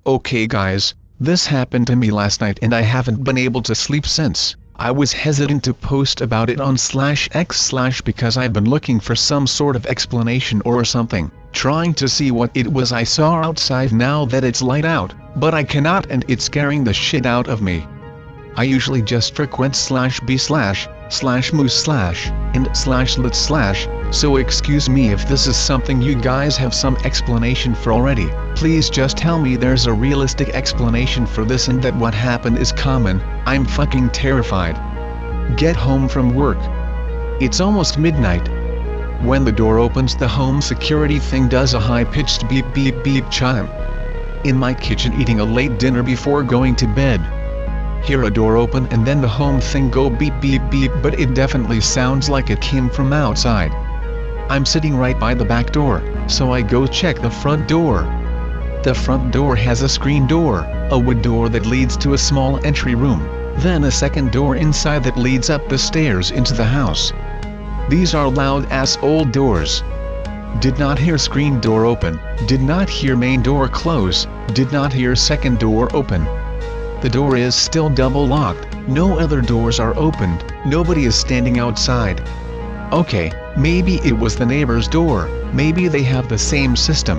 Okay guys, this happened to me last night and I haven't been able to sleep since. I was hesitant to post about it on /x/ because I've been looking for some sort of explanation or something, trying to see what it was I saw outside now that it's light out, but I cannot and it's scaring the shit out of me. I usually just frequent /b//moose/ and /lit/, so excuse me if this is something you guys have some explanation for already. Please just tell me there's a realistic explanation for this and that what happened is common. I'm fucking terrified. Get home from work. It's almost midnight. When the door opens, the home security thing does a high-pitched beep beep beep chime. In my kitchen eating a late dinner before going to bed. Hear a door open and then the home thing go beep beep beep, but it definitely sounds like it came from outside. I'm sitting right by the back door, so I go check the front door. The front door has a screen door, a wood door that leads to a small entry room, then a second door inside that leads up the stairs into the house. These are loud-ass old doors. Did not hear screen door open, did not hear main door close, did not hear second door open. The door is still double locked, no other doors are opened, nobody is standing outside. Okay, maybe it was the neighbor's door, maybe they have the same system.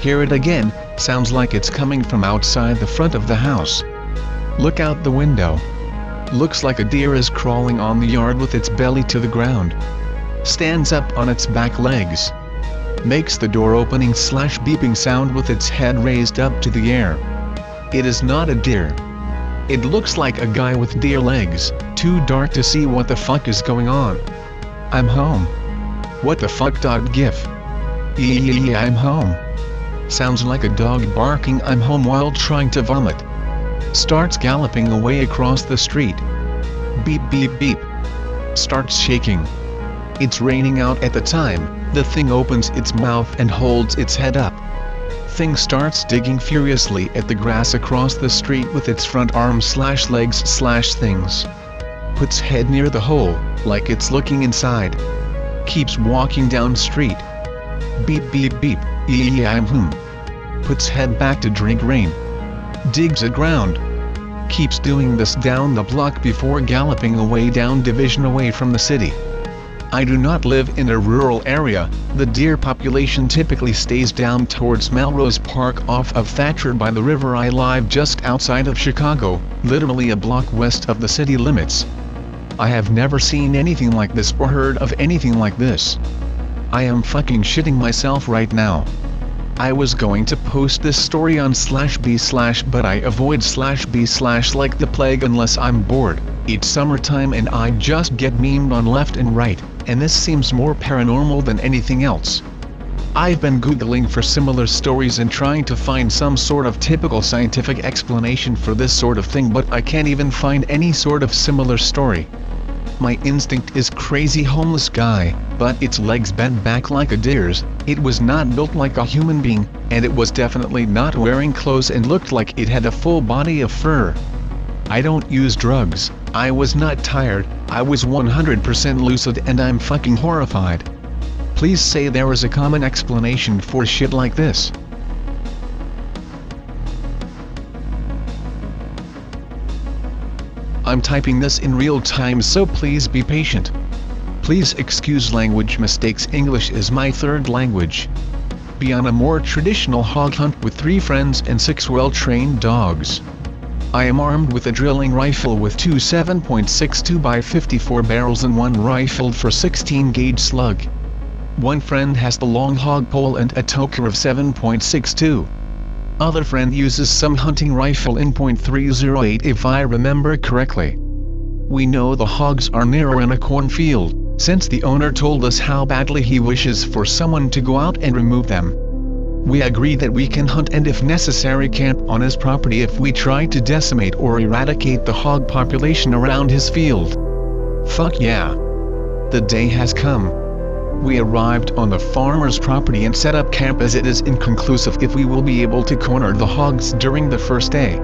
Hear it again, sounds like it's coming from outside the front of the house. Look out the window. Looks like a deer is crawling on the yard with its belly to the ground. Stands up on its back legs. Makes the door opening / beeping sound with its head raised up to the air. It is not a deer. It looks like a guy with deer legs, too dark to see what the fuck is going on. I'm home. What the fuck? GIF. Yeah, I'm home. Sounds like a dog barking I'm home while trying to vomit. Starts galloping away across the street. Beep beep beep. Starts shaking. It's raining out at the time. The thing opens its mouth and holds its head up. Thing starts digging furiously at the grass across the street with its front arms / legs / things. Puts head near the hole, like it's looking inside. Keeps walking down street. Beep beep beep, yeah I'm home. Puts head back to drink rain. Digs a ground. Keeps doing this down the block before galloping away down Division away from the city. I do not live in a rural area. The deer population typically stays down towards Melrose Park off of Thatcher by the river. I live just outside of Chicago, literally a block west of the city limits. I have never seen anything like this or heard of anything like this. I am fucking shitting myself right now. I was going to post this story on /b/ but I avoid /b/ like the plague unless I'm bored. It's summertime and I just get memed on left and right, and this seems more paranormal than anything else. I've been googling for similar stories and trying to find some sort of typical scientific explanation for this sort of thing, but I can't even find any sort of similar story. My instinct is crazy homeless guy, but its legs bent back like a deer's, it was not built like a human being, and it was definitely not wearing clothes and looked like it had a full body of fur. I don't use drugs, I was not tired, I was 100% lucid and I'm fucking horrified. Please say there is a common explanation for shit like this. I'm typing this in real time, so please be patient. Please excuse language mistakes. English is my third language. Be on a more traditional hog hunt with 3 friends and 6 well-trained dogs. I am armed with a drilling rifle with 2 7.62 by 54 barrels and 1 rifled for 16 gauge slug. One friend has the long hog pole and a toker of 7.62. Other friend uses some hunting rifle in .308 if I remember correctly. We know the hogs are near in a cornfield, since the owner told us how badly he wishes for someone to go out and remove them. We agree that we can hunt and if necessary camp on his property if we try to decimate or eradicate the hog population around his field. Fuck yeah. The day has come. We arrived on the farmer's property and set up camp, as it is inconclusive if we will be able to corner the hogs during the first day.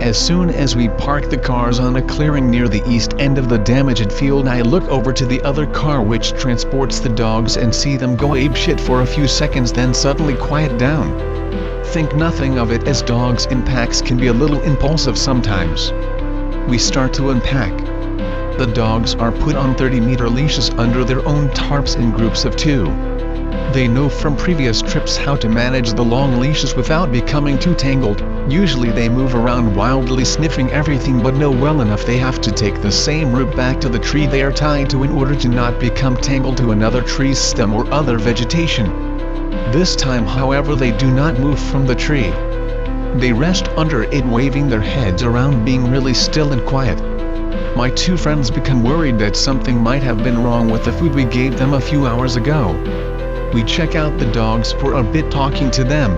As soon as we park the cars on a clearing near the east end of the damaged field, I look over to the other car which transports the dogs and see them go apeshit for a few seconds, then suddenly quiet down. Think nothing of it, as dogs in packs can be a little impulsive sometimes. We start to unpack. The dogs are put on 30-meter leashes under their own tarps in groups of 2. They know from previous trips how to manage the long leashes without becoming too tangled. Usually they move around wildly sniffing everything, but know well enough they have to take the same route back to the tree they are tied to in order to not become tangled to another tree's stem or other vegetation. This time, however, they do not move from the tree. They rest under it, waving their heads around, being really still and quiet. My 2 friends become worried that something might have been wrong with the food we gave them a few hours ago. We check out the dogs for a bit, talking to them.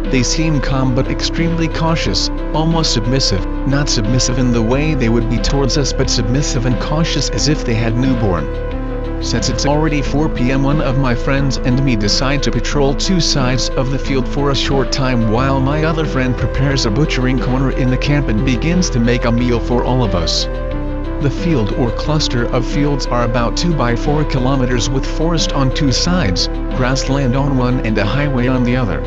They seem calm but extremely cautious, almost submissive, not submissive in the way they would be towards us, but submissive and cautious as if they had newborn. Since it's already 4 p.m., one of my friends and me decide to patrol 2 sides of the field for a short time while my other friend prepares a butchering corner in the camp and begins to make a meal for all of us. The field or cluster of fields are about 2 by 4 kilometers with forest on 2 sides, grassland on one and a highway on the other.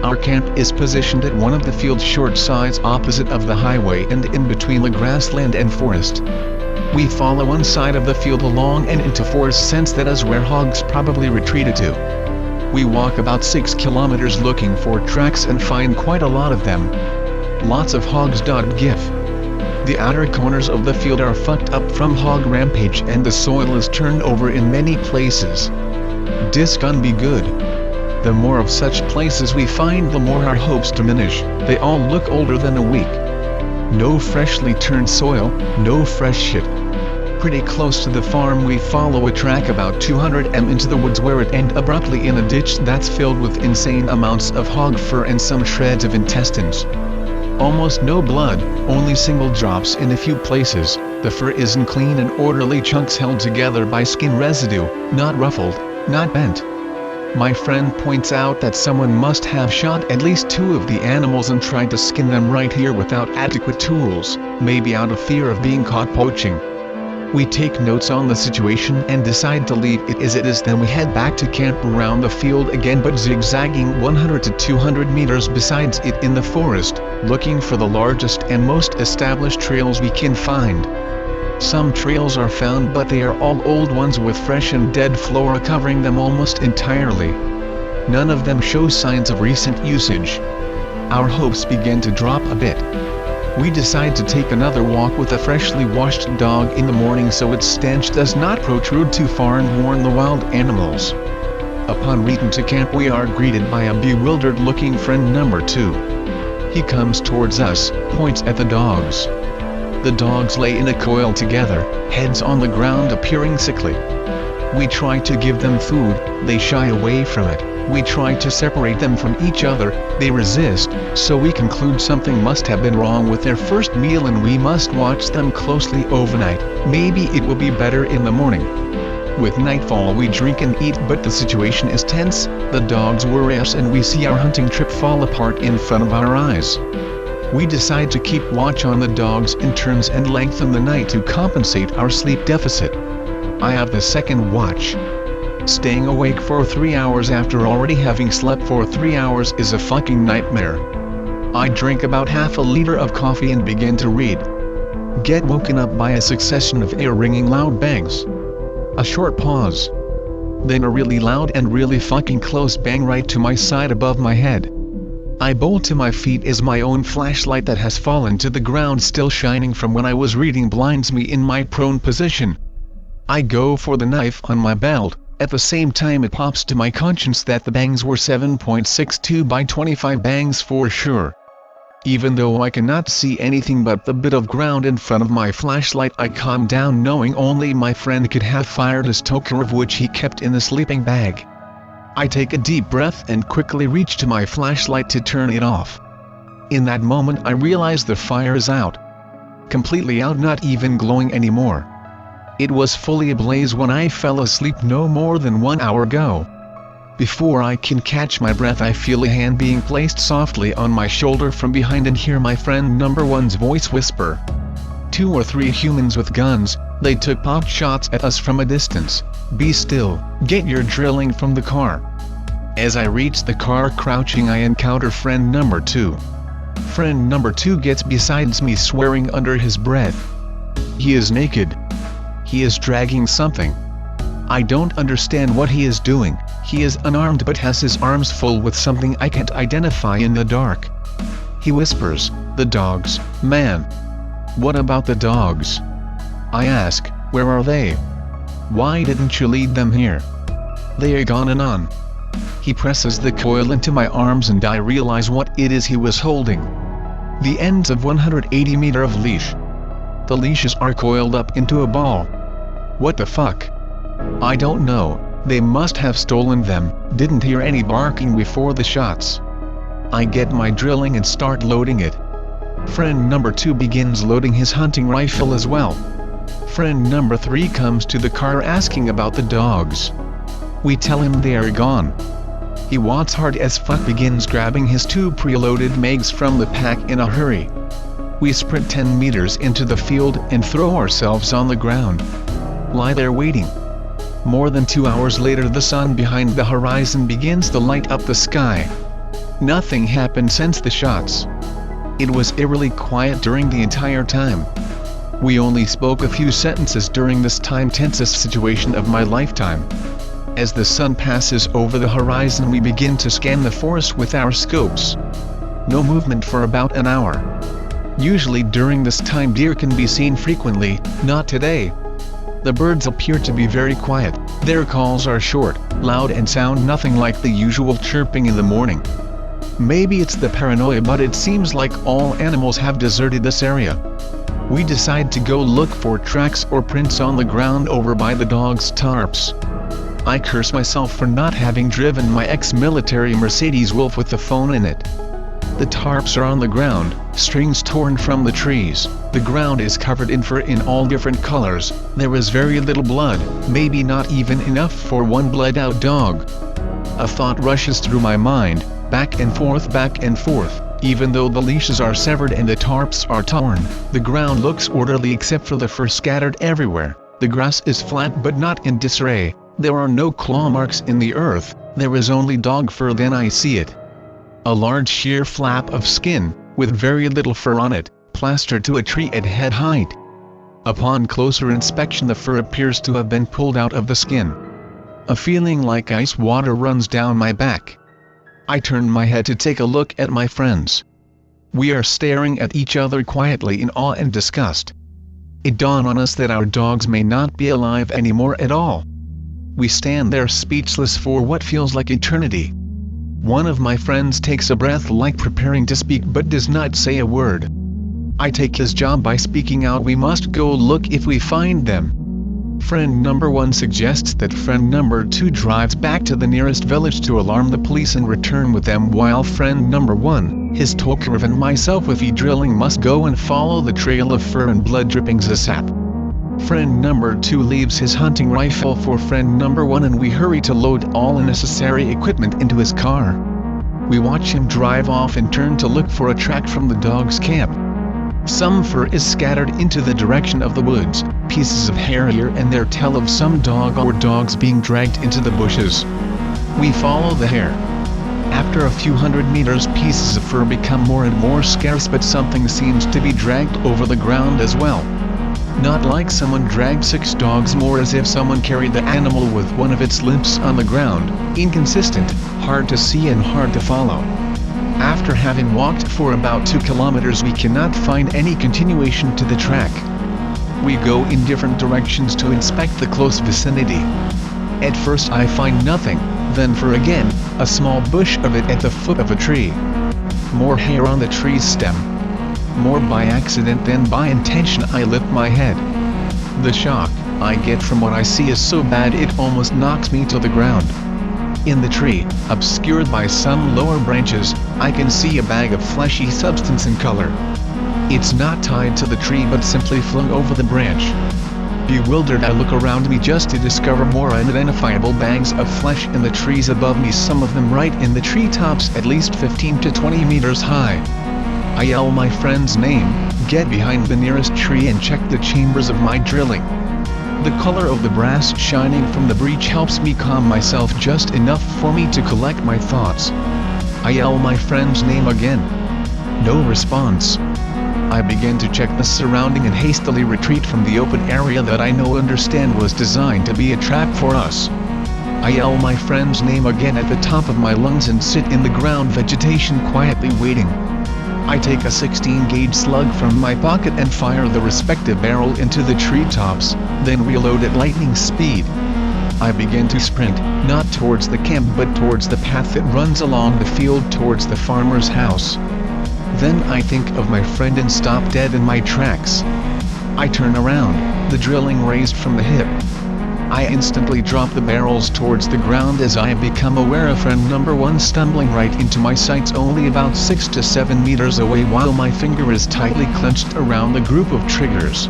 Our camp is positioned at one of the field's short sides opposite of the highway and in between the grassland and forest. We follow one side of the field along and into forest, since that is where hogs probably retreated to. We walk about 6 kilometers looking for tracks and find quite a lot of them. Lots of hogs. GIF. The outer corners of the field are fucked up from hog rampage and the soil is turned over in many places. This can be good. The more of such places we find, the more our hopes diminish. They all look older than a week. No freshly turned soil, no fresh shit. Pretty close to the farm we follow a track about 200 m into the woods where it ends abruptly in a ditch that's filled with insane amounts of hog fur and some shreds of intestines. Almost no blood, only single drops in a few places. The fur isn't clean and orderly chunks held together by skin residue, not ruffled, not bent. My friend points out that someone must have shot at least 2 of the animals and tried to skin them right here without adequate tools, maybe out of fear of being caught poaching. We take notes on the situation and decide to leave it as it is. Then we head back to camp around the field again, but zigzagging 100 to 200 meters besides it in the forest, looking for the largest and most established trails we can find. Some trails are found, but they are all old ones with fresh and dead flora covering them almost entirely. None of them show signs of recent usage. Our hopes begin to drop a bit. We decide to take another walk with a freshly washed dog in the morning so its stench does not protrude too far and warn the wild animals. Upon return to camp, we are greeted by a bewildered-looking friend number 2. He comes towards us, points at the dogs. The dogs lay in a coil together, heads on the ground, appearing sickly. We try to give them food, they shy away from it. We try to separate them from each other, they resist, so we conclude something must have been wrong with their first meal and we must watch them closely overnight. Maybe it will be better in the morning. With nightfall we drink and eat, but the situation is tense. The dogs worry us and we see our hunting trip fall apart in front of our eyes. We decide to keep watch on the dogs in turns and lengthen the night to compensate our sleep deficit. I have the second watch. Staying awake for 3 hours after already having slept for 3 hours is a fucking nightmare. I drink about half a liter of coffee and begin to read. Get woken up by a succession of ear-ringing loud bangs. A short pause. Then a really loud and really fucking close bang right to my side above my head. I bolt to my feet as my own flashlight that has fallen to the ground, still shining from when I was reading, blinds me in my prone position. I go for the knife on my belt. At the same time it pops to my conscience that the bangs were 7.62 by 25 bangs for sure. Even though I cannot see anything but the bit of ground in front of my flashlight, I calm down, knowing only my friend could have fired a stoker, of which he kept in the sleeping bag. I take a deep breath and quickly reach to my flashlight to turn it off. In that moment I realize the fire is out. Completely out, not even glowing anymore. It was fully ablaze when I fell asleep no more than 1 hour ago. Before I can catch my breath, I feel a hand being placed softly on my shoulder from behind and hear my friend number 1's voice whisper. 2 or 3 humans with guns, they took pot shots at us from a distance. Be still, get your drilling from the car. As I reach the car crouching, I encounter friend number 2. Friend number 2 gets beside me, swearing under his breath. He is naked. He is dragging something. I don't understand what he is doing. He is unarmed but has his arms full with something I can't identify in the dark. He whispers, "The dogs, man." "What about the dogs?" I ask, "Where are they? Why didn't you lead them here?" "They are gone and on." He presses the coil into my arms and I realize what it is he was holding. The ends of 180 meter of leash. The leashes are coiled up into a ball. What the fuck? I don't know, they must have stolen them. Didn't hear any barking before the shots. I get my drilling and start loading it. Friend number 2 begins loading his hunting rifle as well. Friend number 3 comes to the car asking about the dogs. We tell him they are gone. He wants hard as fuck, begins grabbing his 2 preloaded mags from the pack in a hurry. We sprint 10 meters into the field and throw ourselves on the ground. Lie there waiting. More than 2 hours later, the sun behind the horizon begins to light up the sky. Nothing happened since the shots. It was eerily quiet during the entire time. We only spoke a few sentences during this time tensest situation of my lifetime. As the sun passes over the horizon, we begin to scan the forest with our scopes. No movement for about an hour. Usually during this time deer can be seen frequently, not today. The birds appear to be very quiet. Their calls are short, loud and sound nothing like the usual chirping in the morning. Maybe it's the paranoia, but it seems like all animals have deserted this area. We decide to go look for tracks or prints on the ground over by the dogs' tarps. I curse myself for not having driven my ex-military Mercedes Wolf with the phone in it. The tarps are on the ground, strings torn from the trees. The ground is covered in fur in all different colors. There is very little blood, maybe not even enough for one bled-out dog. A thought rushes through my mind, back and forth, even though the leashes are severed and the tarps are torn. The ground looks orderly except for the fur scattered everywhere. The grass is flat but not in disarray. There are no claw marks in the earth, there is only dog fur. Then I see it. A large sheer flap of skin, with very little fur on it, plastered to a tree at head height. Upon closer inspection, the fur appears to have been pulled out of the skin. A feeling like ice water runs down my back. I turn my head to take a look at my friends. We are staring at each other quietly in awe and disgust. It dawned on us that our dogs may not be alive anymore at all. We stand there speechless for what feels like eternity. One of my friends takes a breath like preparing to speak but does not say a word. I take his job by speaking out. We must go look if we find them. Friend number 1 suggests that friend number 2 drives back to the nearest village to alarm the police and return with them, while friend number 1, his Tokarev and myself with drilling must go and follow the trail of fur and blood drippings ASAP. Friend number 2 leaves his hunting rifle for friend number 1 and we hurry to load all necessary equipment into his car. We watch him drive off and turn to look for a track from the dog's camp. Some fur is scattered into the direction of the woods, pieces of hair here and there tell of some dog or dogs being dragged into the bushes. We follow the hair. After a few hundred meters, pieces of fur become more and more scarce, but something seems to be dragged over the ground as well. Not like someone dragged 6 dogs, more as if someone carried the animal with one of its limbs on the ground. Inconsistent, hard to see and hard to follow. After having walked for about 2 kilometers, we cannot find any continuation to the track. We go in different directions to inspect the close vicinity. At first I find nothing, then fur again, a small bush of it at the foot of a tree. More hair on the tree's stem. More by accident than by intention. I lift my head. The shock I get from what I see is so bad it almost knocks me to the ground. In the tree, obscured by some lower branches, I can see a bag of fleshy substance in color. It's not tied to the tree but simply flung over the branch. Bewildered, I look around me just to discover more unidentifiable bags of flesh in the trees above me, some of them right in the treetops at least 15 to 20 meters high. I yell my friend's name, get behind the nearest tree and check the chambers of my drilling. The color of the brass shining from the breech helps me calm myself just enough for me to collect my thoughts. I yell my friend's name again. No response. I begin to check the surrounding and hastily retreat from the open area that I understand was designed to be a trap for us. I yell my friend's name again at the top of my lungs and sit in the ground vegetation quietly waiting. I take a 16-gauge slug from my pocket and fire the respective barrel into the treetops, then reload at lightning speed. I begin to sprint, not towards the camp but towards the path that runs along the field towards the farmer's house. Then I think of my friend and stop dead in my tracks. I turn around, the drilling raised from the hip. I instantly drop the barrels towards the ground as I become aware of friend number 1 stumbling right into my sights only about 6 to 7 meters away while my finger is tightly clenched around the group of triggers.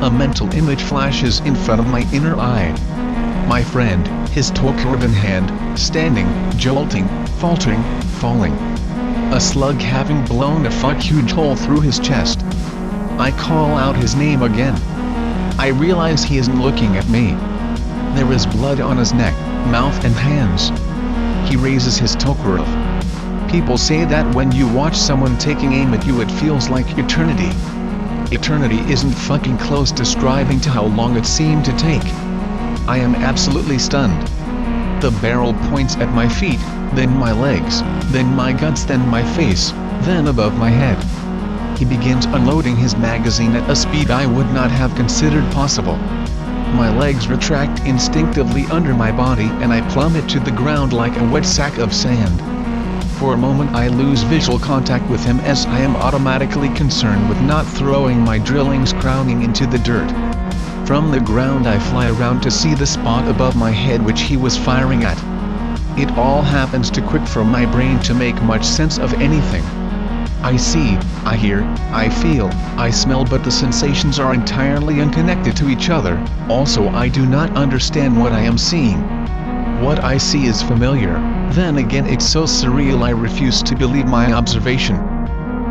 A mental image flashes in front of my inner eye. My friend, his Tokarev in hand, standing, jolting, faltering, falling. A slug having blown a huge hole through his chest. I call out his name again. I realize he isn't looking at me. There is blood on his neck, mouth and hands. He raises his Tokarev. People say that when you watch someone taking aim at you it feels like eternity. Eternity isn't fucking close describing to how long it seemed to take. I am absolutely stunned. The barrel points at my feet, then my legs, then my guts, then my face, then above my head. He begins unloading his magazine at a speed I would not have considered possible. My legs retract instinctively under my body and I plummet to the ground like a wet sack of sand. For a moment I lose visual contact with him as I am automatically concerned with not throwing my drillings crowning into the dirt. From the ground I fly around to see the spot above my head which he was firing at. It all happens too quick for my brain to make much sense of anything. I see, I hear, I feel, I smell, but the sensations are entirely unconnected to each other. Also I do not understand what I am seeing. What I see is familiar, then again it's so surreal I refuse to believe my observation.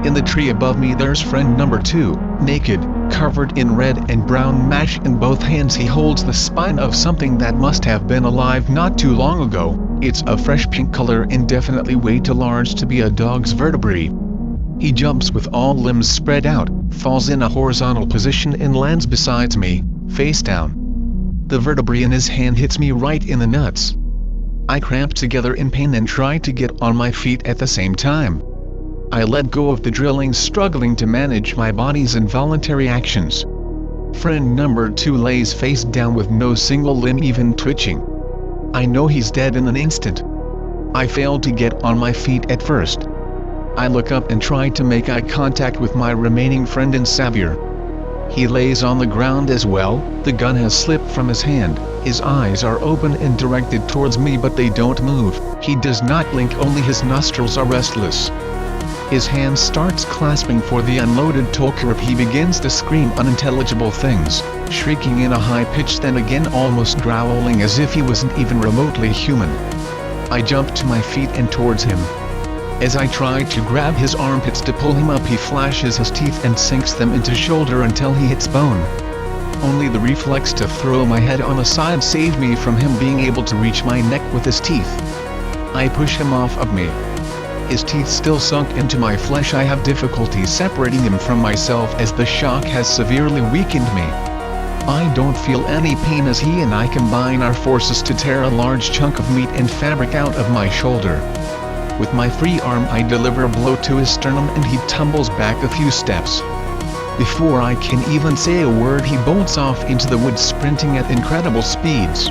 In the tree above me there's friend number 2, naked, covered in red and brown mash. In both hands he holds the spine of something that must have been alive not too long ago. It's a fresh pink color and definitely way too large to be a dog's vertebrae. He jumps with all limbs spread out, falls in a horizontal position and lands beside me, face down. The vertebrae in his hand hits me right in the nuts. I cramp together in pain and try to get on my feet at the same time. I let go of the drilling, struggling to manage my body's involuntary actions. Friend number 2 lays face down with no single limb even twitching. I know he's dead in an instant. I failed to get on my feet at first. I look up and try to make eye contact with my remaining friend INSATIABLE. He lays on the ground as well, the gun has slipped from his hand, his eyes are open and directed towards me but they don't move, he does not blink, only his nostrils are restless. His hand starts clasping for the unloaded Tokarev. He begins to scream unintelligible things, shrieking in a high pitch, then again almost growling as if he wasn't even remotely human. I jump to my feet and towards him. As I try to grab his armpits to pull him up, he flashes his teeth and sinks them into shoulder until he hits bone. Only the reflex to throw my head on a side saved me from him being able to reach my neck with his teeth. I push him off of me. His teeth still sunk into my flesh. I have difficulty separating him from myself as the shock has severely weakened me. I don't feel any pain as he and I combine our forces to tear a large chunk of meat and fabric out of my shoulder. With my free arm I deliver a blow to his sternum and he tumbles back a few steps. Before I can even say a word he bolts off into the woods, sprinting at incredible speeds.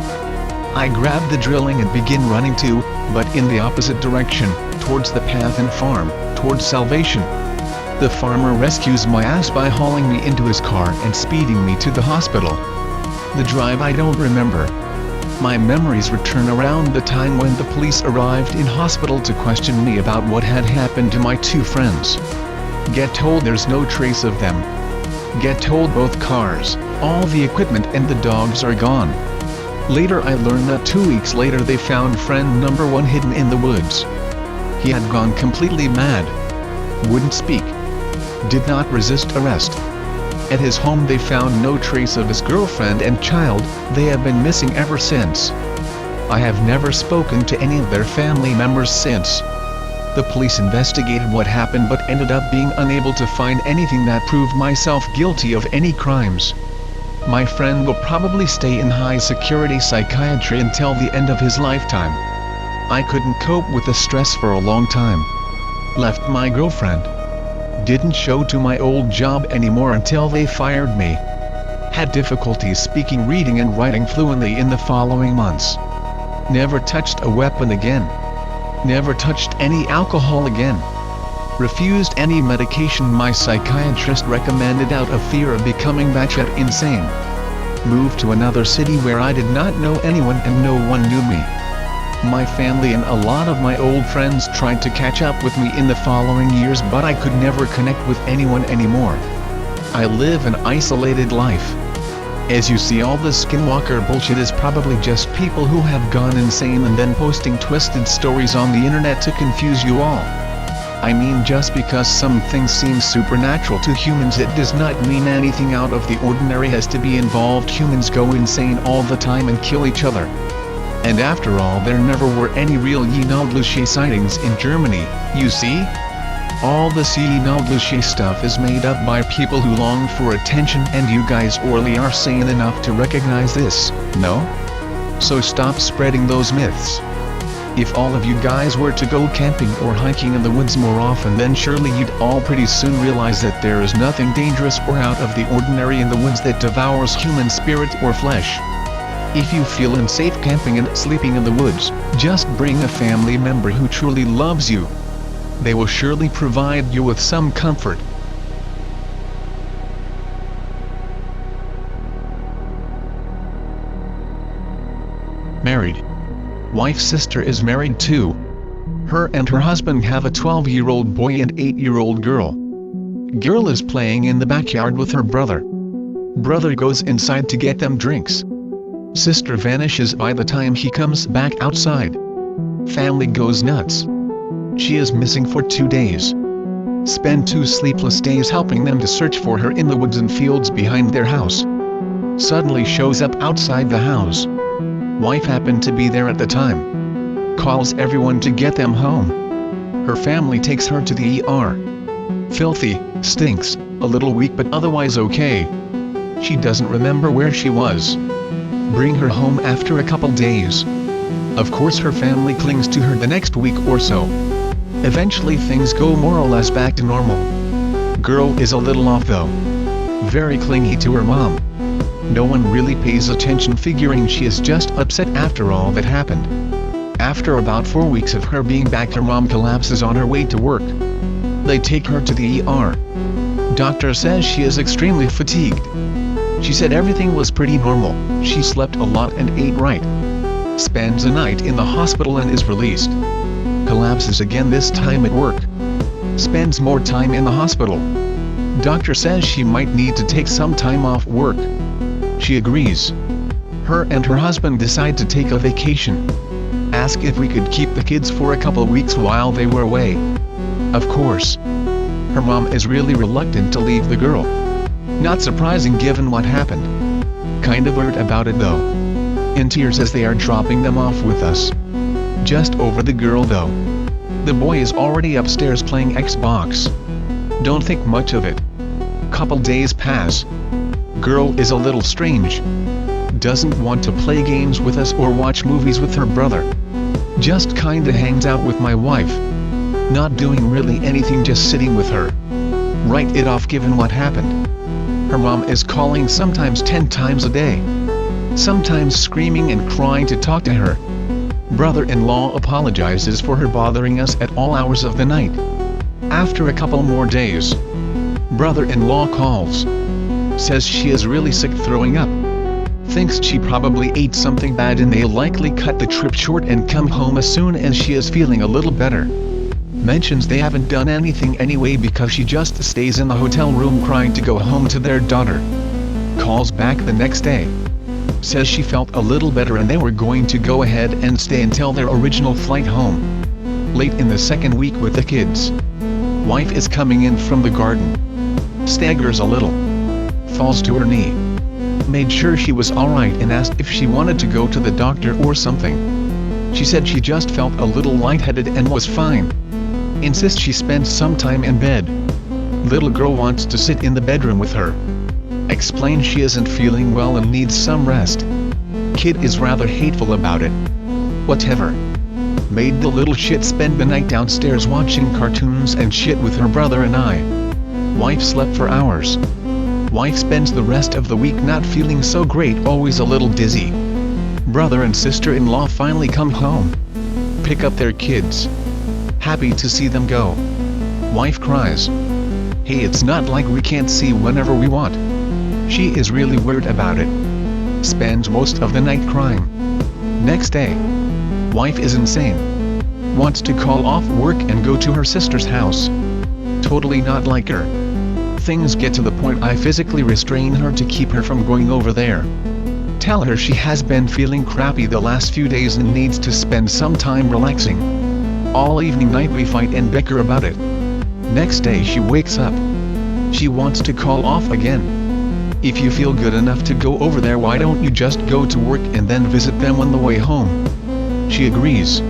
I grab the drilling and begin running too, but in the opposite direction, towards the path and farm, towards salvation. The farmer rescues my ass by hauling me into his car and speeding me to the hospital. The drive I don't remember. My memories return around the time when the police arrived in hospital to question me about what had happened to my 2 friends. Get told there's no trace of them. Get told both cars, all the equipment and the dogs are gone. Later I learned that 2 weeks later they found friend number 1 hidden in the woods. He had gone completely mad. Wouldn't speak. Did not resist arrest. At his home they found no trace of his girlfriend and child. They have been missing ever since. I have never spoken to any of their family members since. The police investigated what happened but ended up being unable to find anything that proved myself guilty of any crimes. My friend will probably stay in high security psychiatry until the end of his lifetime. I couldn't cope with the stress for a long time. Left my girlfriend. Didn't show to my old job anymore until they fired me. Had difficulties speaking, reading and writing fluently in the following months. Never touched a weapon again. Never touched any alcohol again. Refused any medication my psychiatrist recommended out of fear of becoming batshit insane. Moved to another city where I did not know anyone and no one knew me. My family and a lot of my old friends tried to catch up with me in the following years, but I could never connect with anyone anymore. I live an isolated life. As you see, all this skinwalker bullshit is probably just people who have gone insane and then posting twisted stories on the internet to confuse you all. I mean, just because some things seem supernatural to humans, it does not mean anything out of the ordinary has to be involved. Humans go insane all the time and kill each other. And after all, there never were any real Unending sightings in Germany, you see? All this Unending stuff is made up by people who long for attention, and you guys only are sane enough to recognize this, no? So stop spreading those myths. If all of you guys were to go camping or hiking in the woods more often, then surely you'd all pretty soon realize that there is nothing dangerous or out of the ordinary in the woods that devours human spirit or flesh. If you feel unsafe camping and sleeping in the woods, just bring a family member who truly loves you. They will surely provide you with some comfort. Married. Wife's sister is married too. Her and her husband have a 12-year-old boy and 8-year-old girl. Girl is playing in the backyard with her brother. Brother goes inside to get them drinks. Sister vanishes by the time he comes back outside. Family goes nuts. She is missing for 2 days. Spend 2 sleepless days helping them to search for her in the woods and fields behind their house. Suddenly shows up outside the house. Wife happened to be there at the time. Calls everyone to get them home. Her family takes her to the ER. Filthy, stinks, a little weak but otherwise okay. She doesn't remember where she was. Bring her home after a couple days. Of course her family clings to her the next week or so. Eventually things go more or less back to normal. Girl is a little off though. Very clingy to her mom. No one really pays attention, figuring she is just upset after all that happened. After about 4 weeks of her being back, her mom collapses on her way to work. They take her to the ER. Doctor says she is extremely fatigued. She said everything was pretty normal, she slept a lot and ate right. Spends a night in the hospital and is released. Collapses again, this time at work. Spends more time in the hospital. Doctor says she might need to take some time off work. She agrees. Her and her husband decide to take a vacation. Ask if we could keep the kids for a couple weeks while they were away. Of course. Her mom is really reluctant to leave the girl. Not surprising given what happened. Kind of worried about it though. In tears as they are dropping them off with us. Just over the girl though. The boy is already upstairs playing Xbox. Don't think much of it. Couple days pass. Girl is a little strange. Doesn't want to play games with us or watch movies with her brother. Just kinda hangs out with my wife. Not doing really anything, just sitting with her. Write it off given what happened. Her mom is calling sometimes 10 times a day. Sometimes screaming and crying to talk to her. Brother-in-law apologizes for her bothering us at all hours of the night. After a couple more days, brother-in-law calls. Says she is really sick, throwing up. Thinks she probably ate something bad and they likely cut the trip short and come home as soon as she is feeling a little better. Mentions they haven't done anything anyway because she just stays in the hotel room crying to go home to their daughter. Calls back the next day. Says she felt a little better and they were going to go ahead and stay until their original flight home. Late in the second week with the kids. Wife is coming in from the garden. Staggers a little. falls to her knee. Made sure she was alright and asked if she wanted to go to the doctor or something. She said she just felt a little lightheaded and was fine. Insists she spent some time in bed. Little girl wants to sit in the bedroom with her. Explain she isn't feeling well and needs some rest. Kid is rather hateful about it. Whatever. Made the little shit spend the night downstairs watching cartoons and shit with her brother and I. Wife slept for hours. Wife spends the rest of the week not feeling so great, always a little dizzy. Brother and sister-in-law finally come home. Pick up their kids. Happy to see them go. Wife cries. Hey, it's not like we can't see whenever we want. She is really weird about it. Spends most of the night crying. Next day. Wife is insane. Wants to call off work and go to her sister's house. Totally not like her. Things get to the point I physically restrain her to keep her from going over there. Tell her she has been feeling crappy the last few days and needs to spend some time relaxing. All evening night we fight and bicker about it. Next day she wakes up. She wants to call off again. If you feel good enough to go over there, why don't you just go to work and then visit them on the way home? She agrees.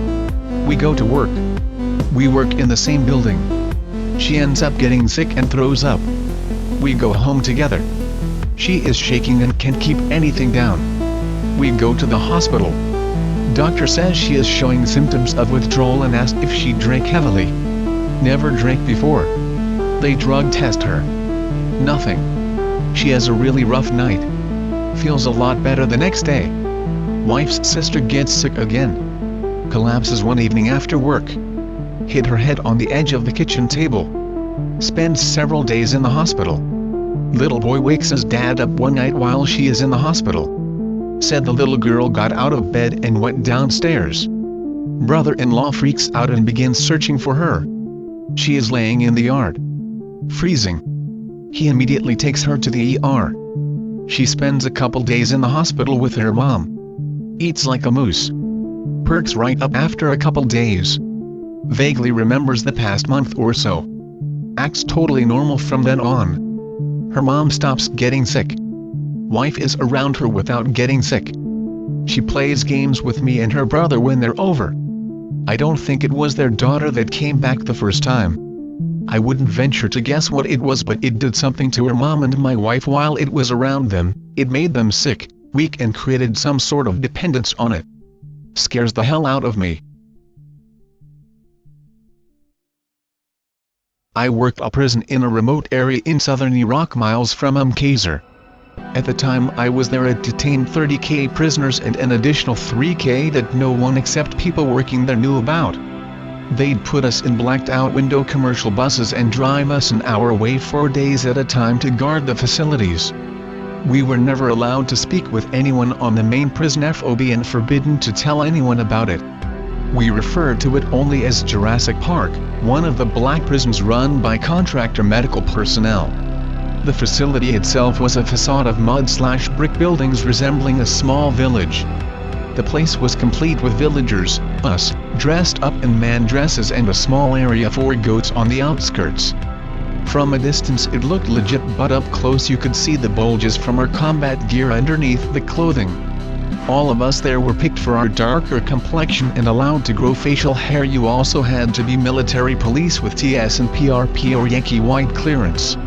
We go to work. We work in the same building. She ends up getting sick and throws up. We go home together. She is shaking and can't keep anything down. We go to the hospital. Doctor says she is showing symptoms of withdrawal and asked if she drank heavily. Never drank before. They drug test her. Nothing. She has a really rough night. Feels a lot better the next day. Wife's sister gets sick again. Collapses one evening after work. Hit her head on the edge of the kitchen table. Spends several days in the hospital. Little boy wakes his dad up one night while she is in the hospital. Said the little girl got out of bed and went downstairs. Brother-in-law freaks out and begins searching for her. She is laying in the yard. Freezing. He immediately takes her to the ER. She spends a couple days in the hospital with her mom. Eats like a moose. Perks right up after a couple days. Vaguely remembers the past month or so. Acts totally normal from then on. Her mom stops getting sick. Wife is around her without getting sick. She plays games with me and her brother when they're over. I don't think it was their daughter that came back the first time. I wouldn't venture to guess what it was, but it did something to her mom and my wife while it was around them. It made them sick, weak, and created some sort of dependence on it. Scares the hell out of me. I worked a prison in a remote area in southern Iraq miles from Qasr. At the time I was there, it detained 30k prisoners and an additional 3k that no one except people working there knew about. They'd put us in blacked-out window commercial buses and drive us an hour away 4 days at a time to guard the facilities. We were never allowed to speak with anyone on the main prison FOB and forbidden to tell anyone about it. We referred to it only as Jurassic Park, one of the black prisons run by contractor medical personnel. The facility itself was a facade of mud/brick buildings resembling a small village. The place was complete with villagers, us, dressed up in man dresses, and a small area for goats on the outskirts. From a distance it looked legit, but up close you could see the bulges from our combat gear underneath the clothing. All of us there were picked for our darker complexion and allowed to grow facial hair. You also had to be military police with TS and PRP or Yankee White clearance.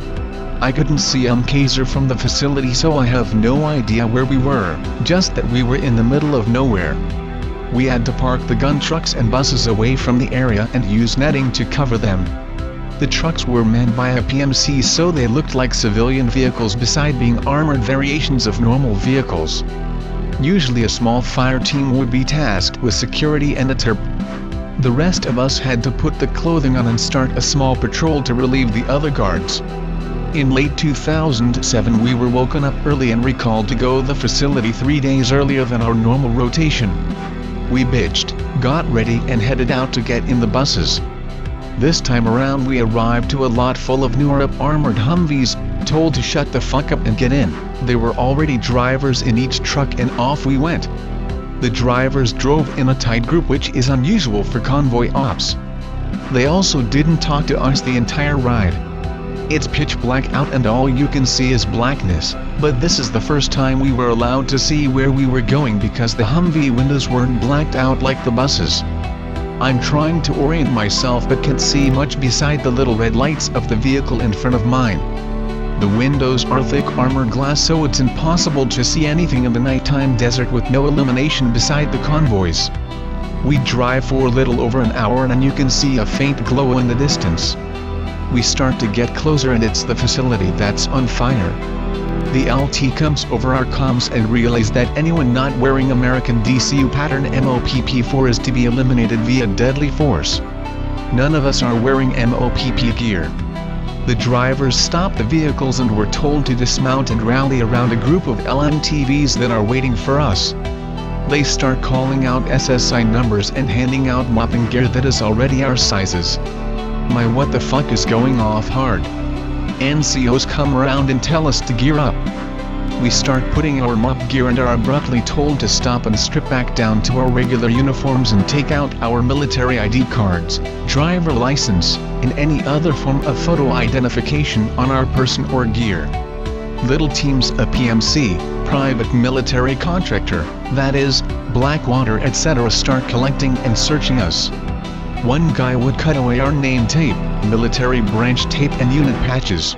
I couldn't see Qasr from the facility, so I have no idea where we were, just that we were in the middle of nowhere. We had to park the gun trucks and buses away from the area and use netting to cover them. The trucks were manned by a PMC, so they looked like civilian vehicles beside being armored variations of normal vehicles. Usually a small fire team would be tasked with security and a TERP. The rest of us had to put the clothing on and start a small patrol to relieve the other guards. In late 2007 we were woken up early and recalled to go to the facility 3 days earlier than our normal rotation. We bitched, got ready and headed out to get in the buses. This time around we arrived to a lot full of newer armored Humvees, told to shut the fuck up and get in. There were already drivers in each truck and off we went. The drivers drove in a tight group, which is unusual for convoy ops. They also didn't talk to us the entire ride. It's pitch black out and all you can see is blackness, but this is the first time we were allowed to see where we were going because the Humvee windows weren't blacked out like the buses. I'm trying to orient myself but can't see much beside the little red lights of the vehicle in front of mine. The windows are thick armored glass so it's impossible to see anything in the nighttime desert with no illumination beside the convoys. We drive for a little over an hour and you can see a faint glow in the distance. We start to get closer and it's the facility that's on fire. The LT comes over our comms and realizes that anyone not wearing American DCU pattern MOPP4 is to be eliminated via deadly force. None of us are wearing MOPP gear. The drivers stop the vehicles and we're told to dismount and rally around a group of LMTVs that are waiting for us. They start calling out SSI numbers and handing out mopping gear that is already our sizes. My what the fuck is going off hard. NCOs come around and tell us to gear up. We start putting our mop gear and are abruptly told to stop and strip back down to our regular uniforms and take out our military ID cards, driver license, and any other form of photo identification on our person or gear. Little teams of PMC, private military contractor, that is, Blackwater etc. start collecting and searching us. One guy would cut away our name tape, military branch tape and unit patches.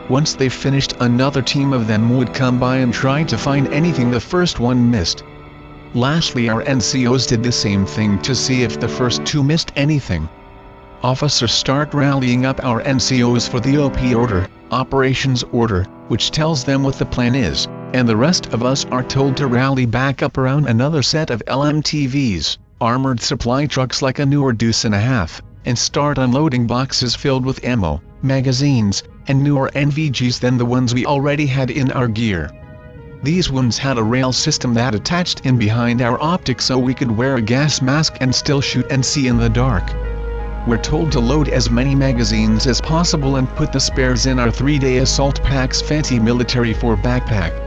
Once they finished, another team of them would come by and try to find anything the first one missed. Lastly, our NCOs did the same thing to see if the first two missed anything. Officers start rallying up our NCOs for the OP order, operations order, which tells them what the plan is, and the rest of us are told to rally back up around another set of LMTVs, armored supply trucks like a newer Deuce and a half, and start unloading boxes filled with ammo, magazines, and newer NVGs than the ones we already had in our gear. These ones had a rail system that attached in behind our optics so we could wear a gas mask and still shoot and see in the dark. We're told to load as many magazines as possible and put the spares in our 3-day assault pack's fancy military 4 backpack.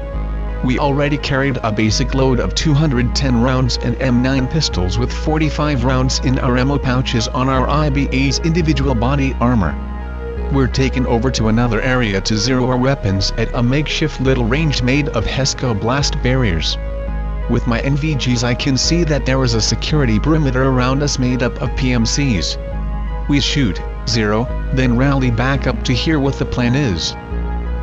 We already carried a basic load of 210 rounds and M9 pistols with 45 rounds in our ammo pouches on our IBA's individual body armor. We're taken over to another area to zero our weapons at a makeshift little range made of Hesco blast barriers. With my NVGs I can see that there is a security perimeter around us made up of PMCs. We shoot, zero, then rally back up to hear what the plan is.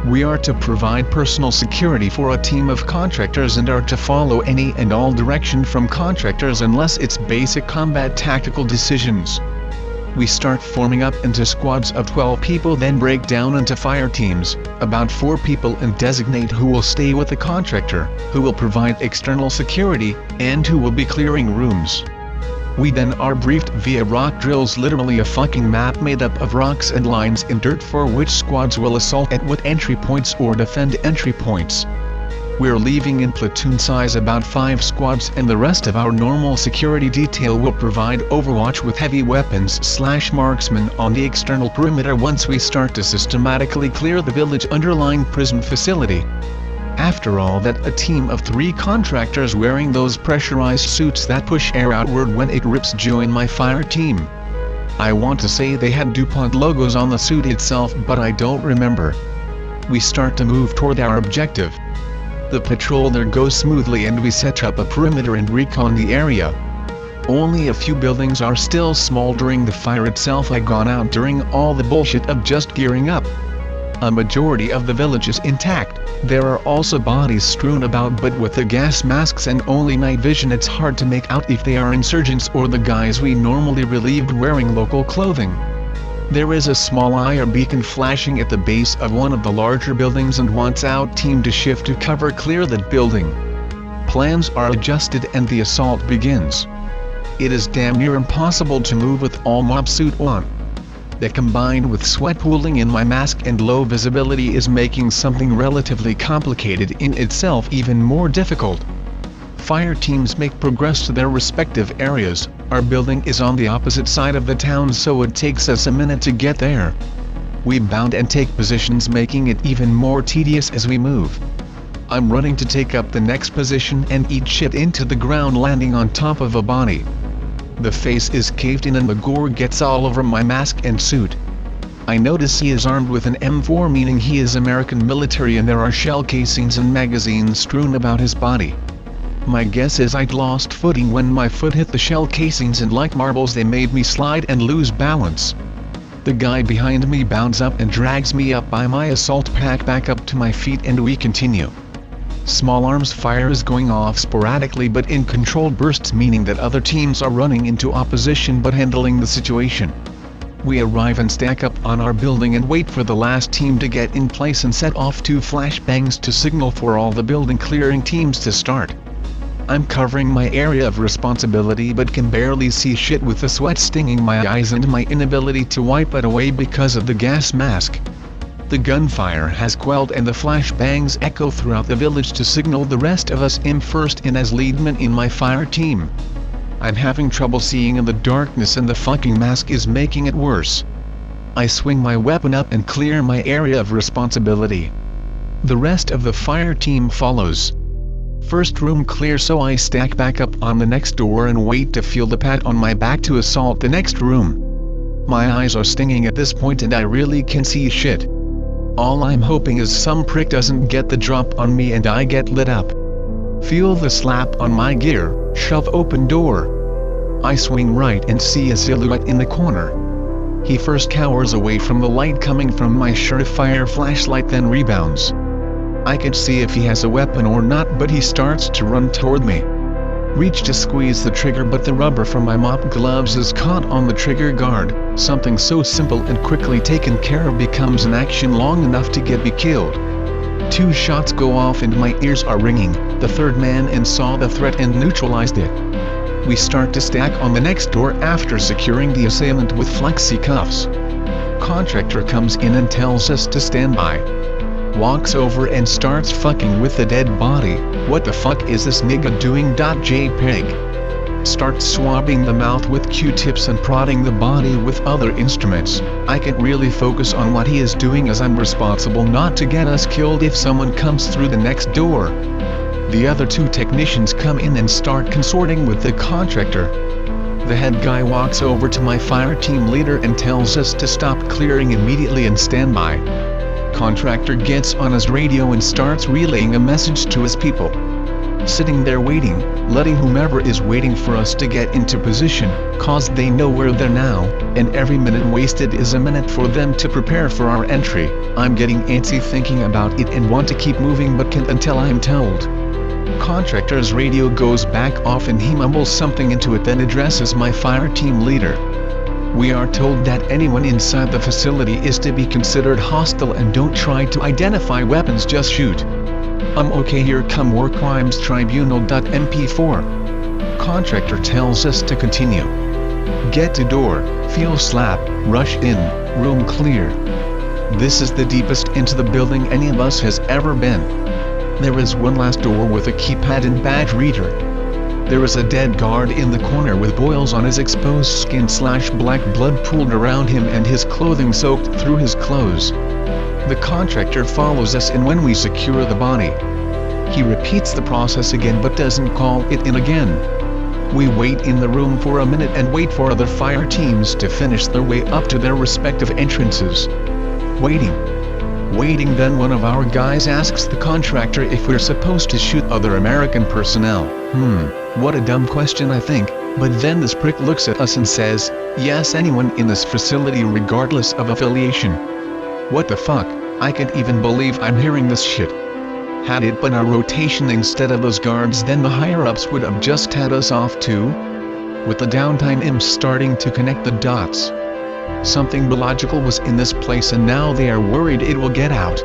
We are to provide personal security for a team of contractors and are to follow any and all direction from contractors unless it's basic combat tactical decisions. We start forming up into squads of 12 people, then break down into fire teams, about 4 people, and designate who will stay with the contractor, who will provide external security, and who will be clearing rooms. We then are briefed via rock drills, literally a fucking map made up of rocks and lines in dirt for which squads will assault at what entry points or defend entry points. We're leaving in platoon size about 5 squads and the rest of our normal security detail will provide overwatch with heavy weapons / marksmen on the external perimeter once we start to systematically clear the village underlying prison facility. After all that, a team of 3 contractors wearing those pressurized suits that push air outward when it rips join my fire team. I want to say they had DuPont logos on the suit itself, but I don't remember. We start to move toward our objective. The patrol there goes smoothly and we set up a perimeter and recon the area. Only a few buildings are still smoldering. The fire itself had gone out during all the bullshit of just gearing up. A majority of the village is intact. There are also bodies strewn about, but with the gas masks and only night vision it's hard to make out if they are insurgents or the guys we normally relieved wearing local clothing. There is a small IR beacon flashing at the base of one of the larger buildings and wants our team to shift to cover clear that building. Plans are adjusted and the assault begins. It is damn near impossible to move with all mob suit on. That combined with sweat pooling in my mask and low visibility is making something relatively complicated in itself even more difficult. Fire teams make progress to their respective areas. Our building is on the opposite side of the town, so it takes us a minute to get there. We bound and take positions, making it even more tedious as we move. I'm running to take up the next position and eat shit into the ground, landing on top of a body. The face is caved in and the gore gets all over my mask and suit. I notice he is armed with an M4, meaning he is American military, and there are shell casings and magazines strewn about his body. My guess is I'd lost footing when my foot hit the shell casings, and like marbles they made me slide and lose balance. The guy behind me bounds up and drags me up by my assault pack back up to my feet, and we continue. Small arms fire is going off sporadically but in controlled bursts, meaning that other teams are running into opposition but handling the situation. We arrive and stack up on our building and wait for the last team to get in place and set off 2 flashbangs to signal for all the building clearing teams to start. I'm covering my area of responsibility but can barely see shit with the sweat stinging my eyes and my inability to wipe it away because of the gas mask. The gunfire has quelled and the flashbangs echo throughout the village to signal the rest of us in first in as leadman in my fire team. I'm having trouble seeing in the darkness and the fucking mask is making it worse. I swing my weapon up and clear my area of responsibility. The rest of the fire team follows. First room clear, so I stack back up on the next door and wait to feel the pat on my back to assault the next room. My eyes are stinging at this point and I really can see shit. All I'm hoping is some prick doesn't get the drop on me and I get lit up. Feel the slap on my gear, shove open door. I swing right and see a silhouette in the corner. He first cowers away from the light coming from my surefire flashlight, then rebounds. I can see if he has a weapon or not, but he starts to run toward me. Reach to squeeze the trigger, but the rubber from my mop gloves is caught on the trigger guard. Something so simple and quickly taken care of becomes an action long enough to get me killed. 2 shots go off and my ears are ringing. The third man in saw the threat and neutralized it. We start to stack on the next door after securing the assailant with flexi cuffs. Contractor comes in and tells us to stand by. Walks over and starts fucking with the dead body. What the fuck is this nigga doing? JPEG. Starts swabbing the mouth with Q-tips and prodding the body with other instruments. I can't really focus on what he is doing as I'm responsible not to get us killed if someone comes through the next door. The other 2 technicians come in and start consorting with the contractor. The head guy walks over to my fire team leader and tells us to stop clearing immediately and stand by. Contractor gets on his radio and starts relaying a message to his people. Sitting there waiting, letting whomever is waiting for us to get into position, cause they know we're there now, and every minute wasted is a minute for them to prepare for our entry. I'm getting antsy thinking about it and want to keep moving but can't until I'm told. Contractor's radio goes back off and he mumbles something into it, then addresses my fire team leader. We are told that anyone inside the facility is to be considered hostile and don't try to identify weapons, just shoot. I'm okay, here come War Crimes Tribunal. MP4. Contractor tells us to continue. Get to door, feel slap, rush in, room clear. This is the deepest into the building any of us has ever been. There is one last door with a keypad and badge reader. There is a dead guard in the corner with boils on his exposed skin / black blood pooled around him and his clothing soaked through his clothes. The contractor follows us in when we secure the body. He repeats the process again but doesn't call it in again. We wait in the room for a minute and wait for other fire teams to finish their way up to their respective entrances. Waiting, then one of our guys asks the contractor if we're supposed to shoot other American personnel. What a dumb question, I think, but then this prick looks at us and says, yes, anyone in this facility regardless of affiliation. What the fuck? I can't even believe I'm hearing this shit. Had it been our rotation instead of those guards, then the higher-ups would have just had us off too. With the downtime, I'm starting to connect the dots. Something illogical was in this place and now they are worried it will get out.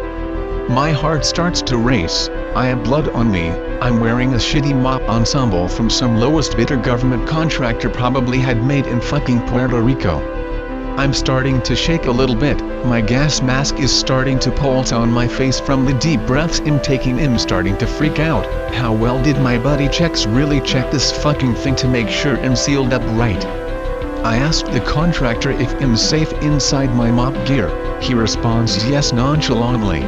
My heart starts to race. I have blood on me. I'm wearing a shitty mop ensemble from some lowest bidder government contractor probably had made in fucking Puerto Rico. I'm starting to shake a little bit. My gas mask is starting to pulse on my face from the deep breaths I'm taking. I'm starting to freak out. How well did my buddy checks really check this fucking thing to make sure I'm sealed up right? I asked the contractor if I'm safe inside my mop gear. He responds yes nonchalantly.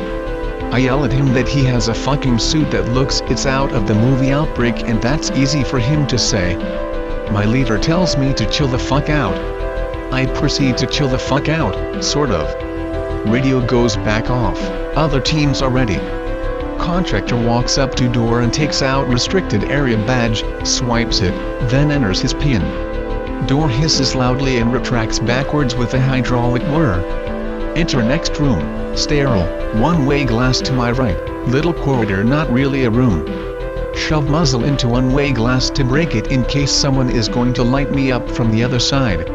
I yell at him that he has a fucking suit that looks it's out of the movie Outbreak, and that's easy for him to say. My leader tells me to chill the fuck out. I proceed to chill the fuck out, sort of. Radio goes back off. Other teams are ready. Contractor walks up to door and takes out restricted area badge, swipes it, then enters his PIN. Door hisses loudly and retracts backwards with a hydraulic whir. Enter next room, sterile, one-way glass to my right, little corridor not really a room. Shove muzzle into one-way glass to break it in case someone is going to light me up from the other side.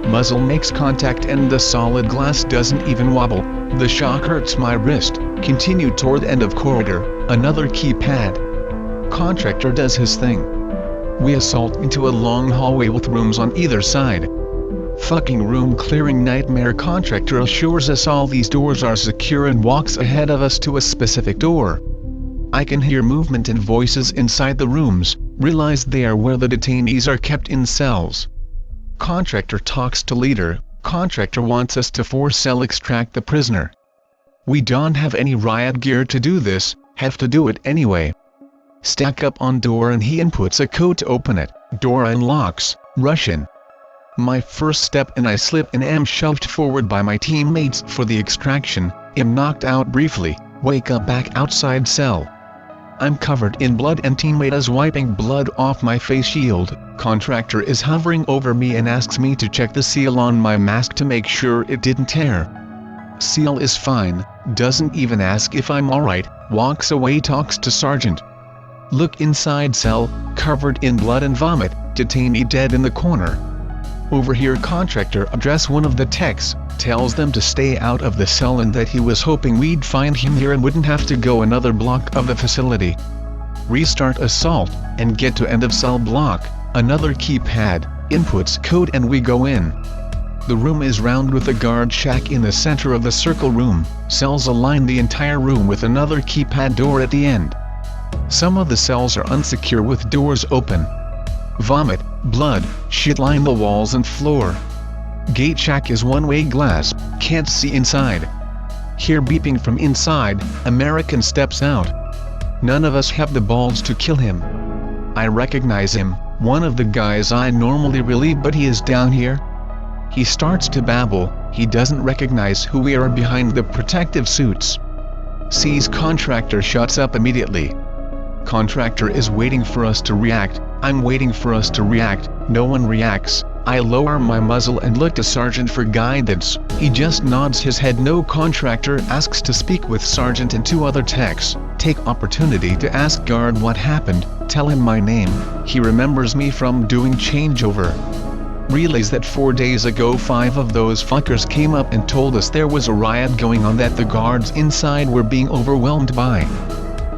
Muzzle makes contact and the solid glass doesn't even wobble. The shock hurts my wrist. Continue toward end of corridor, another keypad. Contractor does his thing. We assault into a long hallway with rooms on either side. Fucking room clearing nightmare. Contractor assures us all these doors are secure and walks ahead of us to a specific door. I can hear movement and voices inside the rooms, realize they are where the detainees are kept in cells. Contractor talks to leader. Contractor wants us to force cell extract the prisoner. We don't have any riot gear to do this, have to do it anyway. Stack up on door and he inputs a code to open it. Door unlocks, rush in. My first step and I slip and am shoved forward by my teammates for the extraction, am knocked out briefly, wake up back outside cell. I'm covered in blood and teammate is wiping blood off my face shield. Contractor is hovering over me and asks me to check the seal on my mask to make sure it didn't tear. Seal is fine, doesn't even ask if I'm alright, walks away, talks to sergeant. Look inside cell, covered in blood and vomit, detainee dead in the corner. Over here contractor address one of the techs, tells them to stay out of the cell and that he was hoping we'd find him here and wouldn't have to go another block of the facility. Restart assault, and get to end of cell block, another keypad, inputs code and we go in. The room is round with a guard shack in the center of the circle room, cells align the entire room with another keypad door at the end. Some of the cells are unsecure with doors open. Vomit, blood, shit line the walls and floor. Gate shack is one-way glass, can't see inside. Hear beeping from inside, American steps out. None of us have the balls to kill him. I recognize him, one of the guys I normally relieve, but he is down here. He starts to babble, he doesn't recognize who we are behind the protective suits. Sees contractor, shuts up immediately. Contractor is waiting for us to react, I'm waiting for us to react, no one reacts. I lower my muzzle and look to sergeant for guidance, he just nods his head no. Contractor asks to speak with sergeant and two other techs, take opportunity to ask guard what happened, tell him my name, he remembers me from doing changeover. Relays that 4 days ago 5 of those fuckers came up and told us there was a riot going on that the guards inside were being overwhelmed by.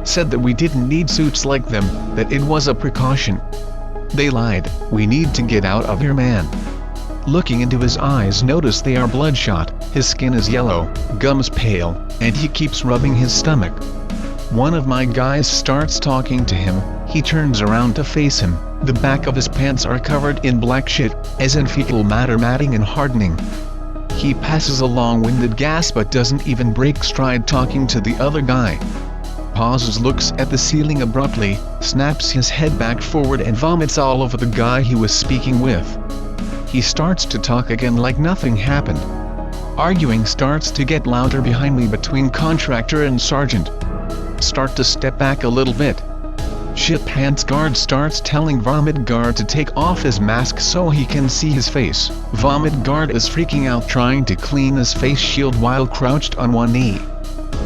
Said that we didn't need suits like them, that it was a precaution. They lied, we need to get out of here man. Looking into his eyes notice they are bloodshot, his skin is yellow, gums pale, and he keeps rubbing his stomach. One of my guys starts talking to him, he turns around to face him, the back of his pants are covered in black shit, as in fecal matter matting and hardening. He passes a long-winded gasp but doesn't even break stride talking to the other guy. Pauses, looks at the ceiling abruptly, snaps his head back forward and vomits all over the guy he was speaking with. He starts to talk again like nothing happened. Arguing starts to get louder behind me between contractor and sergeant. Start to step back a little bit. Shit pants guard starts telling vomit guard to take off his mask so he can see his face. Vomit guard is freaking out trying to clean his face shield while crouched on one knee.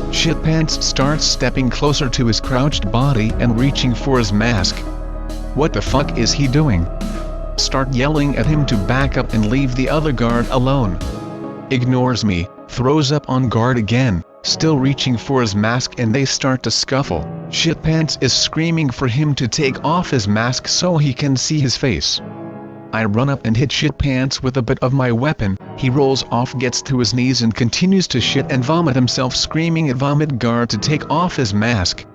Shitpants starts stepping closer to his crouched body and reaching for his mask. What the fuck is he doing? Start yelling at him to back up and leave the other guard alone. Ignores me, throws up on guard again, still reaching for his mask and they start to scuffle. Shitpants is screaming for him to take off his mask so he can see his face. I run up and hit Shitpants with a bit of my weapon, he rolls off, gets to his knees and continues to shit and vomit himself, screaming at vomit guard to take off his mask.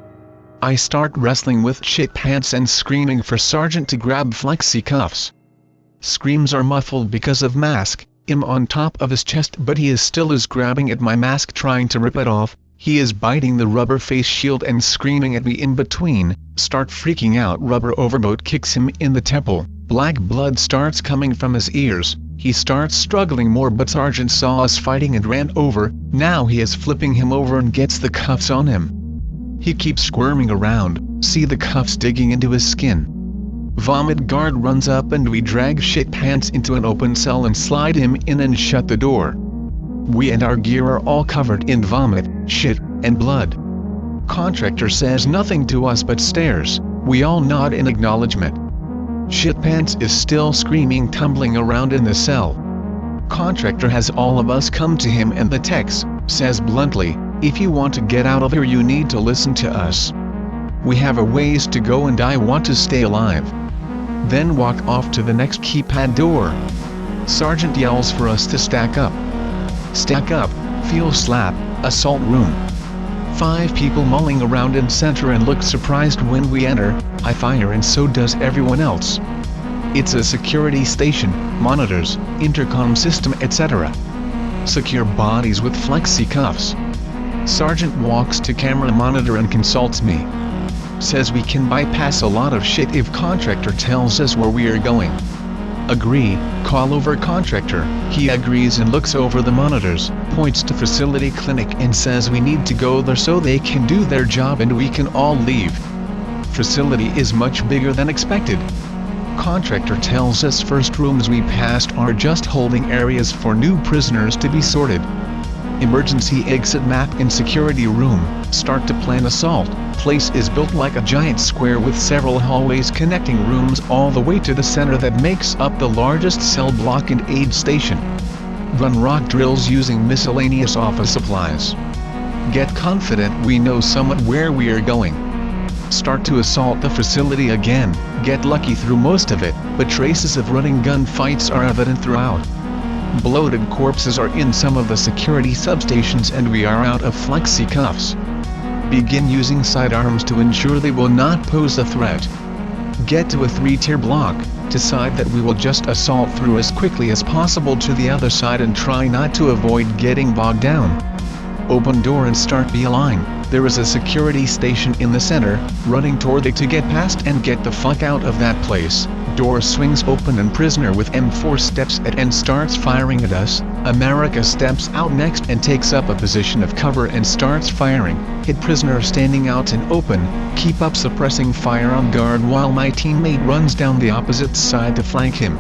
I start wrestling with Shitpants and screaming for sergeant to grab flexi cuffs. Screams are muffled because of mask, him on top of his chest, but he still is grabbing at my mask trying to rip it off. He is biting the rubber face shield and screaming at me in between. Start freaking out, rubber overboat kicks him in the temple. Black blood starts coming from his ears, He starts struggling more, but Sergeant saw us fighting and ran over. Now he is flipping him over and gets the cuffs on him. He keeps squirming around, see the cuffs digging into his skin. Vomit guard runs up and we drag Shit Pants into an open cell and slide him in and shut the door. We and our gear are all covered in vomit, shit, and blood. Contractor says nothing to us but stares. We all nod in acknowledgement. Shit Pants is still screaming, tumbling around in the cell. Contractor has all of us come to him and the text says bluntly, "If you want to get out of here you need to listen to us. We have a ways to go and I want to stay alive." Then walk off to the next keypad door. Sergeant yells for us to stack up. Stack up, feel slap, assault room. 5 people mulling around in center and look surprised when we enter. I fire and so does everyone else. It's a security station, monitors, intercom system, etc. Secure bodies with flexi cuffs. Sergeant walks to camera monitor and consults me. Says we can bypass a lot of shit if contractor tells us where we are going. Agree, call over contractor. He agrees and looks over the monitors, points to facility clinic and says we need to go there so they can do their job and we can all leave. Facility is much bigger than expected. Contractor tells us first rooms we passed are just holding areas for new prisoners to be sorted. Emergency exit map and security room, start to plan assault. Place is built like a giant square with several hallways connecting rooms all the way to the center that makes up the largest cell block and aid station. Run rock drills using miscellaneous office supplies. Get confident we know somewhat where we are going. Start to assault the facility again, get lucky through most of it, but traces of running gunfights are evident throughout. Bloated corpses are in some of the security substations and we are out of flexi cuffs. Begin using sidearms to ensure they will not pose a threat. Get to a 3-tier block, decide that we will just assault through as quickly as possible to the other side and try not to avoid getting bogged down. Open door and start beeline. There is a security station in the center, running toward it to get past and get the fuck out of that place. Door swings open and prisoner with M4 steps at and starts firing at us. America steps out next and takes up a position of cover and starts firing. Hit prisoner standing out and open, keep up suppressing fire on guard while my teammate runs down the opposite side to flank him.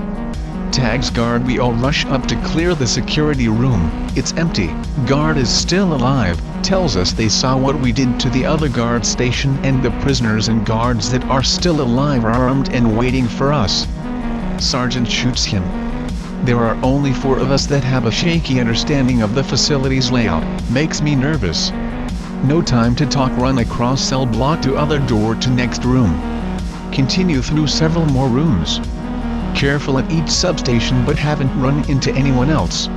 Tags guard, we all rush up to clear the security room. It's empty. Guard is still alive, tells us they saw what we did to the other guard station and the prisoners and guards that are still alive are armed and waiting for us. Sergeant shoots him. There are only 4 of us that have a shaky understanding of the facility's layout, makes me nervous. No time to talk, run across cell block to other door to next room. Continue through several more rooms. Careful at each substation but haven't run into anyone else.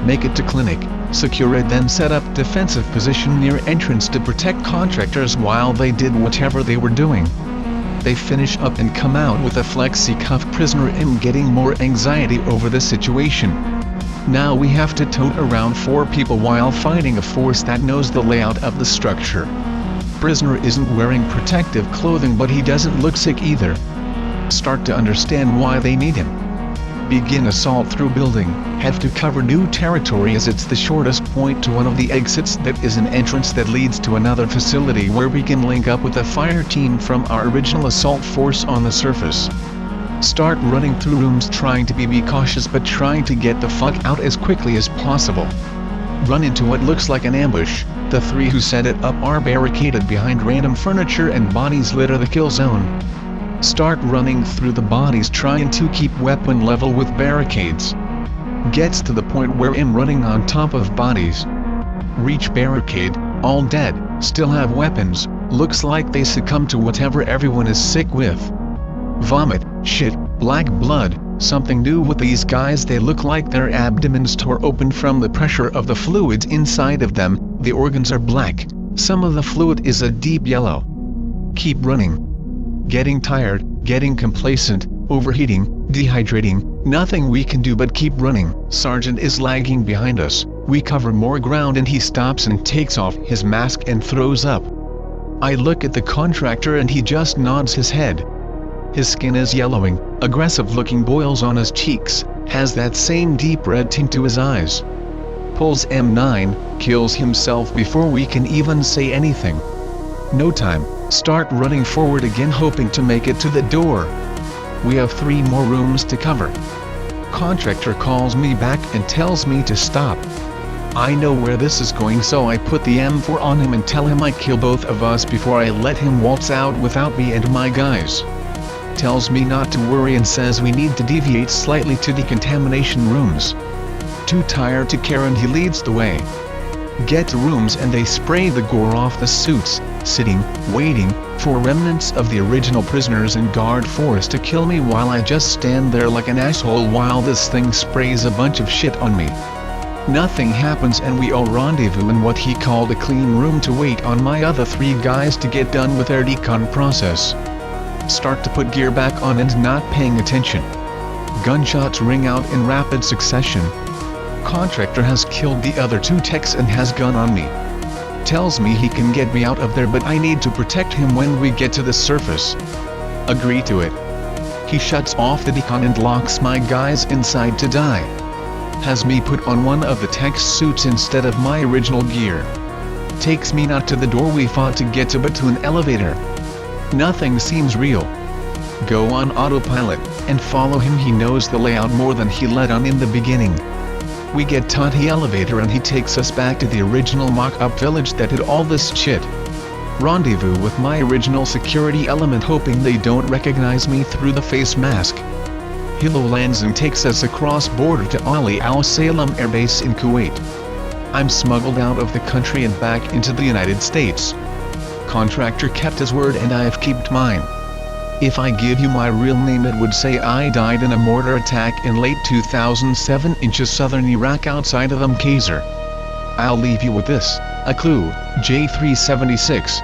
Make it to clinic, secure it, then set up defensive position near entrance to protect contractors while they did whatever they were doing. They finish up and come out with a flexi cuff prisoner and getting more anxiety over the situation. Now we have to tote around 4 people while fighting a force that knows the layout of the structure. Prisoner isn't wearing protective clothing but he doesn't look sick either. Start to understand why they need him. Begin assault through building, have to cover new territory as it's the shortest point to one of the exits that is an entrance that leads to another facility where we can link up with a fire team from our original assault force on the surface. Start running through rooms trying to be cautious but trying to get the fuck out as quickly as possible. Run into what looks like an ambush. The 3 who set it up are barricaded behind random furniture and bodies litter the kill zone. Start running through the bodies trying to keep weapon level with barricades. Gets to the point where I'm running on top of bodies. Reach barricade, all dead, still have weapons, looks like they succumb to whatever everyone is sick with. Vomit, shit, black blood, something new with these guys, they look like their abdomens tore open from the pressure of the fluids inside of them, the organs are black, some of the fluid is a deep yellow. Keep running. Getting tired, getting complacent, overheating, dehydrating, nothing we can do but keep running. Sergeant is lagging behind us, we cover more ground and he stops and takes off his mask and throws up. I look at the contractor and he just nods his head. His skin is yellowing, aggressive looking boils on his cheeks, Has that same deep red tint to his eyes. Pulls M9, kills himself before we can even say anything. No time, start running forward again hoping to make it to the door. We have 3 more rooms to cover. Contractor calls me back and tells me to stop. I know where this is going, so I put the M4 on him and tell him I kill both of us before I let him waltz out without me and my guys. Tells me not to worry and says we need to deviate slightly to decontamination rooms. Too tired to care and he leads the way. Get to rooms and they spray the gore off the suits, sitting, waiting, for remnants of the original prisoners and guard force to kill me while I just stand there like an asshole while this thing sprays a bunch of shit on me. Nothing happens and we all rendezvous in what he called a clean room to wait on my other 3 guys to get done with their decon process. Start to put gear back on and not paying attention. Gunshots ring out in rapid succession. Contractor has killed the other 2 techs and has gun on me. Tells me he can get me out of there but I need to protect him when we get to the surface. Agree to it. He shuts off the decon and locks my guys inside to die. Has me put on one of the tech's suits instead of my original gear. Takes me not to the door we fought to get to but to an elevator. Nothing seems real. Go on autopilot, and follow him. He knows the layout more than he let on in the beginning. We get to the elevator and he takes us back to the original mock-up village that did all this shit. Rendezvous with my original security element hoping they don't recognize me through the face mask. Hilo lands and takes us across border to Ali Al Salem Air Base in Kuwait. I'm smuggled out of the country and back into the United States. Contractor kept his word and I have kept mine. If I give you my real name it would say I died in a mortar attack in late 2007 in southern Iraq outside of Khazar. I'll leave you with this, a clue, J376,